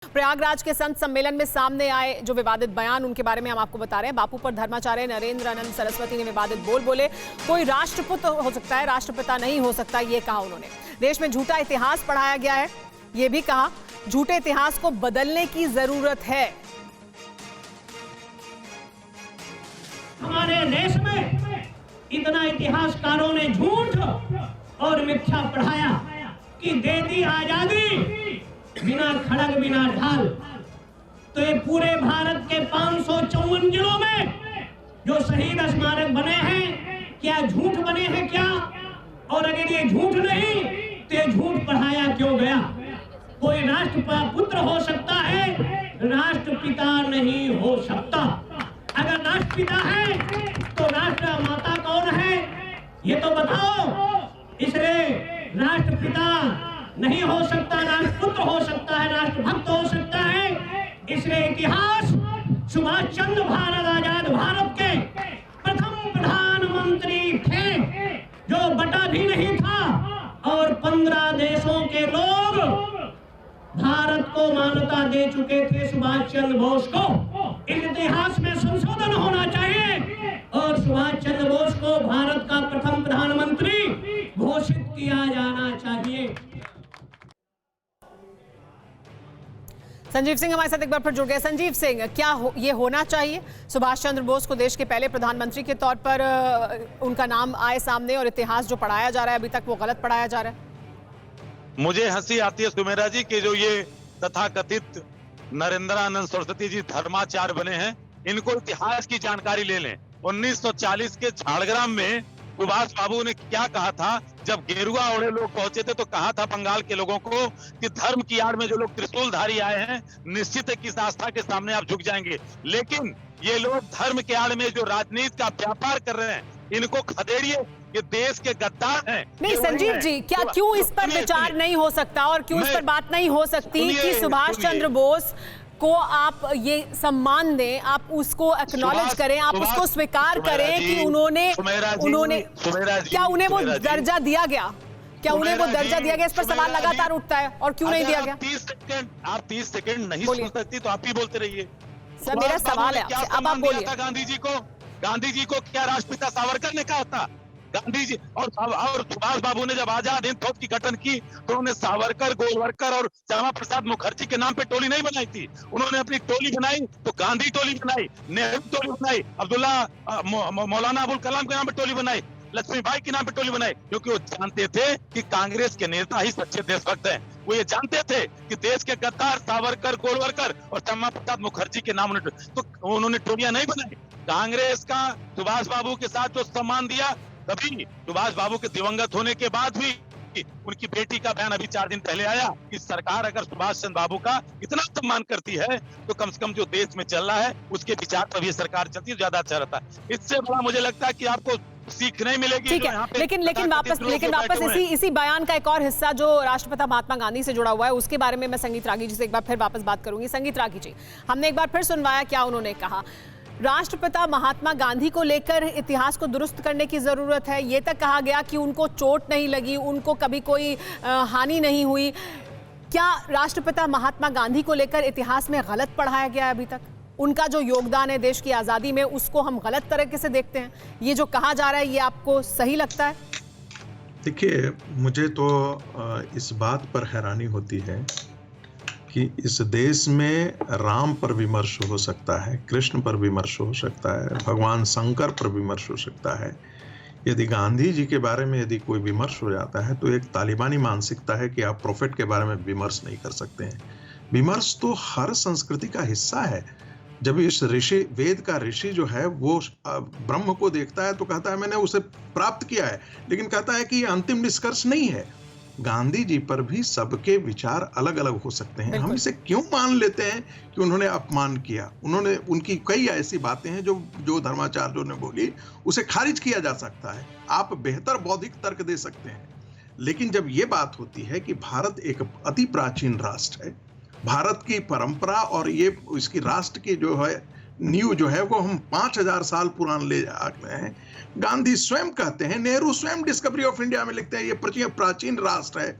प्रयागराज के संत सम्मेलन में सामने आए जो विवादित बयान, उनके बारे में हम आपको बता रहे हैं। बापू पर धर्माचार्य नरेंद्र आनंद सरस्वती ने विवादित बोले कोई राष्ट्रपुत्र हो सकता है, राष्ट्रपिता नहीं हो सकता, ये कहा उन्होंने। देश में झूठा इतिहास पढ़ाया गया है, ये भी कहा। झूठे इतिहास को बदलने की जरूरत है। हमारे देश में इतना इतिहासकारों ने झूठ और मिथ्या पढ़ाया कि दे दी आजादी बिना खड़ग बिना ढाल। तो ये पूरे भारत के 554 जिलों में जो शहीद स्मारक बने हैं, क्या झूठ बने हैं क्या? और अगर ये झूठ नहीं तो ये झूठ पढ़ाया क्यों गया? कोई राष्ट्रपुत्र हो सकता है, राष्ट्रपिता नहीं हो सकता। अगर राष्ट्रपिता है तो राष्ट्र माता कौन है, ये तो बताओ। इसलिए राष्ट्रपिता नहीं हो सकता, राष्ट्रपुत्र हो सकता है, राष्ट्रभक्त हो सकता है। इसलिए इतिहास सुभाष चंद्र भारत आजाद भारत के प्रथम प्रधानमंत्री थे, जो बटा भी नहीं था, और 15 देशों के लोग भारत को मान्यता दे चुके थे सुभाष चंद्र बोस को। इस इतिहास में संशोधन होना चाहिए और सुभाष चंद्र बोस को भारत का प्रथम प्रधानमंत्री घोषित किया जाना चाहिए। संजीव सिंह हमारे साथ एक बार फिर जुड़ गए। संजीव सिंह, क्या ये होना चाहिए? सुभाष चंद्र बोस को देश के पहले प्रधानमंत्री के तौर पर उनका नाम आए सामने, और इतिहास जो पढ़ाया जा रहा है अभी तक वो गलत पढ़ाया जा रहा है। मुझे हंसी आती है सुमेरा जी कि जो ये तथाकथित नरेंद्र आनंद सरस्वती जी धर्माचार्य बने हैं, इनको इतिहास की जानकारी ले लें। 1940 के झाड़ग्राम में सुभाष बाबू ने क्या कहा था? जब गेरुआ ओढ़े लोग पहुंचे थे तो कहा था बंगाल के लोगों को कि धर्म की आड़ में जो लोग त्रिशूलधारी आए हैं, निश्चित है कि इस आस्था के सामने आप झुक जाएंगे। लेकिन ये लोग धर्म के आड़ में जो राजनीति का व्यापार कर रहे हैं, इनको खदेड़िए। ये देश के गद्दार हैं। नहीं संजीव जी, क्या क्यों इस पर विचार नहीं हो सकता और क्यों इस पर बात नहीं हो सकती कि सुभाष चंद्र बोस को आप ये सम्मान दें, आप उसको एक्नॉलेज करें, आप उसको स्वीकार करें कि उन्होंने क्या उन्हें वो दर्जा दिया गया? क्या उन्हें वो दर्जा दिया गया? इस पर सवाल लगातार उठता है, और क्यों नहीं दिया गया? आप 30 सेकंड नहीं सुन सकती तो आप ही बोलते रहिए। सर मेरा सवाल है आपसे, अब आप बोलिए। गांधी जी को क्या राष्ट्रपिता सावरकर ने कहा था? गांधी जी और सुभाष बाबू ने जब आजाद हिंद फौज की गठन की तो उन्होंने सावरकर, गोलवरकर और श्यामा प्रसाद मुखर्जी के नाम पे टोली नहीं बनाई थी। उन्होंने अपनी टोली बनाई तो गांधी टोली बनाई, नेहरू टोली बनाई, मौलाना अबुल कलाम के नाम पे टोली बनाई, लक्ष्मीबाई के नाम पे टोली बनाई, क्योंकि वो जानते थे कि कांग्रेस के नेता ही सच्चे देशभक्त हैं। वो ये जानते थे कि देश के गद्दार सावरकर, गोलवरकर और श्यामा प्रसाद मुखर्जी के नाम तो उन्होंने टोलियां नहीं बनाई। कांग्रेस का सुभाष बाबू के साथ जो सम्मान दिया, तभी सुभाष बाबू के दिवंगत होने के बाद भी उनकी बेटी का बयान अभी 4 दिन पहले आया कि सरकार अगर सुभाष चंद्र बाबू का इतना सम्मान करती है तो कम से कम जो देश में चल रहा है उसके विचार पर भी सरकार चलती है, ज्यादा अच्छा रहता है। इससे बड़ा मुझे लगता है कि आपको सीख नहीं मिलेगी। ठीक है, लेकिन वापस इसी बयान का एक और हिस्सा जो राष्ट्रपिता महात्मा गांधी से जुड़ा हुआ है, उसके बारे में मैं संगीत रागी जी से एक बार फिर वापस बात करूंगी। संगीत रागी जी, हमने एक बार फिर सुनवाया क्या उन्होंने कहा। राष्ट्रपिता महात्मा गांधी को लेकर इतिहास को दुरुस्त करने की जरूरत है। ये तक कहा गया कि उनको चोट नहीं लगी, उनको कभी कोई हानि नहीं हुई। क्या राष्ट्रपिता महात्मा गांधी को लेकर इतिहास में गलत पढ़ाया गया है अभी तक? उनका जो योगदान है देश की आजादी में, उसको हम गलत तरीके से देखते हैं। ये जो कहा जा रहा है, ये आपको सही लगता है? देखिए, मुझे तो इस बात पर हैरानी होती है कि इस देश में राम पर विमर्श हो सकता है, कृष्ण पर विमर्श हो सकता है, भगवान शंकर पर विमर्श हो सकता है। यदि गांधी जी के बारे में यदि कोई विमर्श हो जाता है तो एक तालिबानी मानसिकता है कि आप प्रोफेट के बारे में विमर्श नहीं कर सकते हैं। विमर्श तो हर संस्कृति का हिस्सा है। जब इस ऋषि, वेद का ऋषि जो है वो ब्रह्म को देखता है तो कहता है मैंने उसे प्राप्त किया है, लेकिन कहता है कि ये अंतिम निष्कर्ष नहीं है। गांधी जी पर भी सबके विचार अलग अलग हो सकते हैं। हम इसे क्यों मान लेते हैं कि उन्होंने अपमान किया? उन्होंने, उनकी कई ऐसी बातें हैं जो धर्माचार्यों ने बोली, उसे खारिज किया जा सकता है। आप बेहतर बौद्धिक तर्क दे सकते हैं, लेकिन जब ये बात होती है कि भारत एक अति प्राचीन राष्ट्र है, भारत की परंपरा और ये इसकी राष्ट्र की जो है नींव जो है वो हम 5000 साल पुरान ले आ रहे हैं। गांधी स्वयं कहते हैं, नेहरू स्वयं डिस्कवरी ऑफ इंडिया में लिखते हैं, ये प्राचीन राष्ट्र है।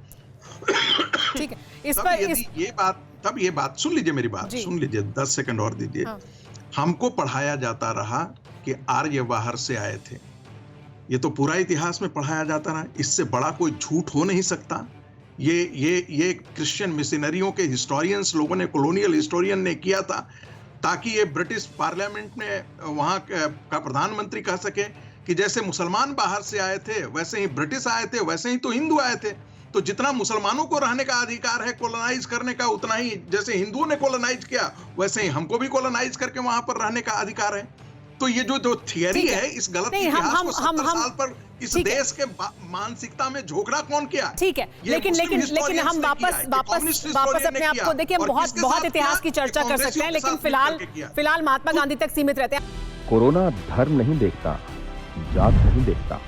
ठीक है, इस पर ये बात तब ये बात सुन लीजिए, मेरी बात जी। सुन लीजिए, 10 सेकंड और दीजिए। हाँ। हमको पढ़ाया जाता रहा कि आर्य बाहर से आए थे, ये तो पूरा इतिहास में पढ़ाया जाता रहा, इससे बड़ा कोई झूठ हो नहीं सकता। ये क्रिश्चियन मिशनरियों के हिस्टोरियंस लोगों ने, कॉलोनियल हिस्टोरियन ने किया था ताकि ये ब्रिटिश पार्लियामेंट में वहां का प्रधानमंत्री कह सके कि जैसे मुसलमान बाहर से आए थे वैसे ही ब्रिटिश आए थे, वैसे ही तो हिंदू आए थे। तो जितना मुसलमानों को रहने का अधिकार है कॉलोनाइज करने का, उतना ही जैसे हिंदुओं ने कॉलोनाइज किया वैसे ही हमको भी कॉलोनाइज करके वहां पर रहने का अधिकार है। तो ये जो थियरी है, इस गलत इतिहास को 70 साल पर इस देश के मानसिकता में झोंकना कौन किया? ठीक है, लेकिन हम वापस अपने आप को देखिए, हम बहुत इतिहास की चर्चा कर सकते हैं, लेकिन फिलहाल महात्मा गांधी तक सीमित रहते हैं। कोरोना धर्म नहीं देखता, जात नहीं देखता,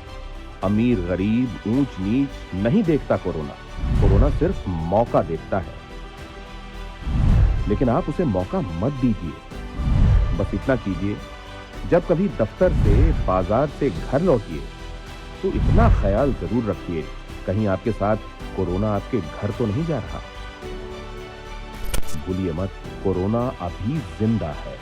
अमीर गरीब ऊंच नीच नहीं देखता। कोरोना सिर्फ मौका देखता है, लेकिन आप उसे मौका मत दीजिए। बस इतना कीजिए, जब कभी दफ्तर से, बाजार से घर लौटिए तो इतना ख्याल जरूर रखिए कहीं आपके साथ कोरोना आपके घर तो नहीं जा रहा। भूलिए मत, कोरोना अभी जिंदा है।